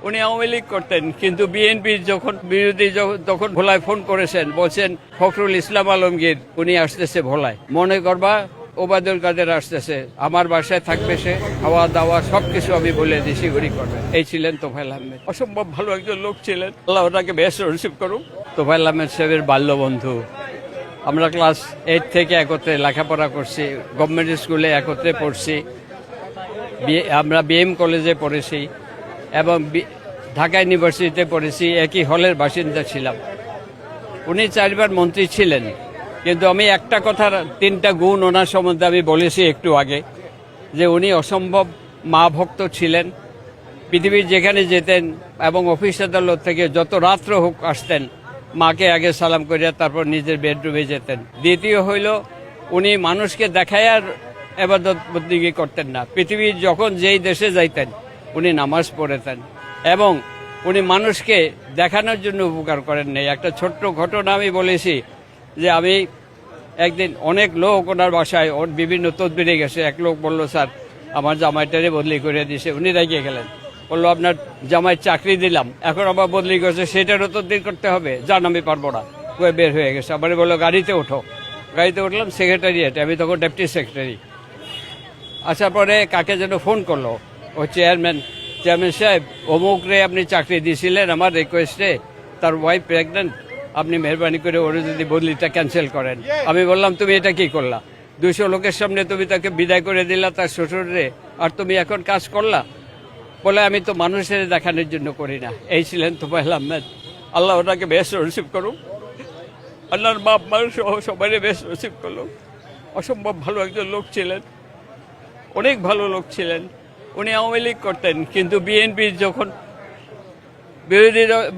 উনি আওয়ামী লীগ করতেন, কিন্তু বিএনপির যখন বিরোধী তখন ভোলায় ফোন করেছেন, বলছেন ফখরুল ইসলাম আলমগীর উনি আসতেছে ভোলায়, মনে করবা ওবায়দুল কাদের আসতেছে, আমার বাসায় থাকবে সে, খাওয়া দাওয়া সবকিছু আমি বলে দিছি উনি করবেন। এই ছিলেন তোফায়েল আহমেদ, অসম্ভব ভালো একজন লোক ছিলেন, আল্লাহ ওনাকে বেশ রিসিভ করুন। তোফায়েল আহমেদ সাহেবের বাল্যবন্ধু, আমরা ক্লাস 8 থেকে একত্রে লেখাপড়া করছি, গভর্নমেন্ট স্কুলে একত্রে পড়ছি, আমরা বিএম কলেজে পড়েছি এবং ঢাকা ইউনিভার্সিটিতে পড়েছি, একই হলের বাসিন্দা ছিলাম। উনি 4 বার মন্ত্রী ছিলেন, কিন্তু আমি একটা কথার 3টা গুণ ওনার সম্বন্ধে আমি বলেছি একটু আগে, যে উনি অসম্ভব মা ভক্ত ছিলেন। পৃথিবীর যেখানে যেতেন এবং অফিস আদালত থেকে যত রাত্র হোক আসতেন, মাকে আগে সালাম করিয়া তারপর নিজের বেডরুমে যেতেন। দ্বিতীয় হইল, উনি মানুষকে দেখায় আর ইবাদত বন্দেগী করতেন না। পৃথিবীর যখন যেই দেশে যাইতেন উনি নামাজ পড়েতেন এবং উনি মানুষকে দেখানোর জন্য উপকার করেন নাই। একটা ছোট্ট ঘটনা আমি বলেছি, যে আমি একদিন অনেক লোক ওনার বাসায় বিভিন্ন তদবিরে গেছে। এক লোক বলল, স্যার আমার জামাইটারে বদলি করে দিয়েছে। উনি রেগে গেলেন, বললো আপনার জামাই চাকরি দিলাম, এখন আবার বদলি করেছে, সেটারও তদবির করতে হবে, জান আমি পারবো না, বের হয়ে গেছে। আবার বললো গাড়িতে ওঠো, গাড়িতে উঠলাম, সেক্রেটারিয়েটে, আমি তখন ডেপুটি সেক্রেটারি। আসার পরে কাকে যেন ফোন করলো, ও চেয়ারম্যান সাহেব, অমুক রে আপনি চাকরি দিয়েছিলেন আমার রিকোয়েস্টে, তার ওয়াইফ প্রেগনেন্ট, আপনি মেহরবানি করে ওরা যদি বদলিটা ক্যান্সেল করেন। আমি বললাম, তুমি এটা কি করলা? 200 লোকের সামনে তুমি তাকে বিদায় করে দিলা, তার শ্বশুরে, আর তুমি এখন কাজ করলা? বলে, আমি তো মানুষের দেখানোর জন্য করি না। এই ছিলেন তোফায়েল আহমেদ, আল্লাহ ওনাকে বেশ রিসিভ করুন, আল্লাহর বাপ মা সহ সবাই বেশ রিসিভ করলো। অসম্ভব ভালো একজন লোক ছিলেন, অনেক ভালো লোক ছিলেন। উনি আওয়ামী লীগ করতেন, কিন্তু বিএনপির যখন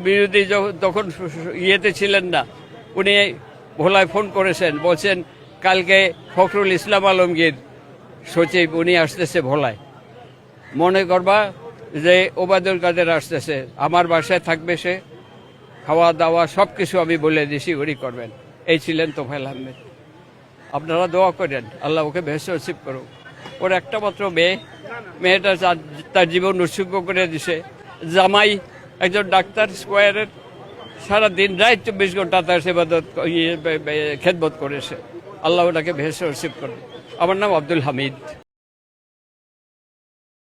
বিরোধী তখন ইয়েতে ছিলেন না, উনি ভোলায় ফোন করেছেন, বলছেন কালকে ফখরুল ইসলাম আলমগীর সচিব উনি আসতেছে ভোলায়, মনে করবা যে ওবায়দুল কাদের আসতেছে, আমার বাসায় থাকবে সে, খাওয়া দাওয়া সবকিছু আমি বলে দিছি উনি করবেন। এই ছিলেন তোফায়েল আহমেদ। আপনারা দোয়া করেন, আল্লাহ ওকে বেশ নসিব করুক। ওর একটা মাত্র মেয়েটা তার জীবন উৎসর্গ করে দিছে। জামাই একজন ডাক্তার, স্কোয়ারের, সারা দিন রাত 24 ঘন্টা তার সেবাদত খেদমত করেছে। আল্লাহ ওটাকে বেশ নসিব করুন। আমার নাম আব্দুল হামিদ।